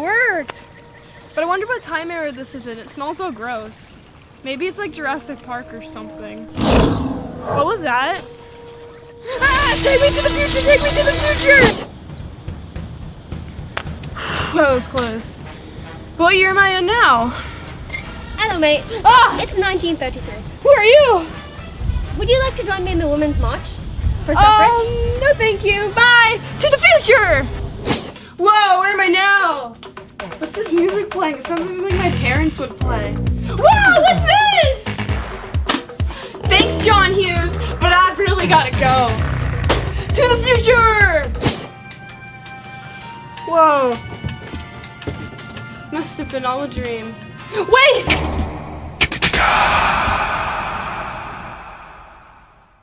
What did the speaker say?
worked. But I wonder what time era this is in. It smells so gross. Maybe it's like Jurassic Park or something. What was that? Ah, take me to the future, take me to the future! That was close. What year am I in now? Hello, mate. Ah! It's 1933. Who are you? Would you like to join me in the Women's March for suffrage? No thank you, bye! To the future! Whoa, where am I now? What's this music playing? It sounds like my parents would play. Whoa, what's this? Thanks, John Hughes, but I've really gotta go. To the future! Whoa. Must have been all a dream. Wait!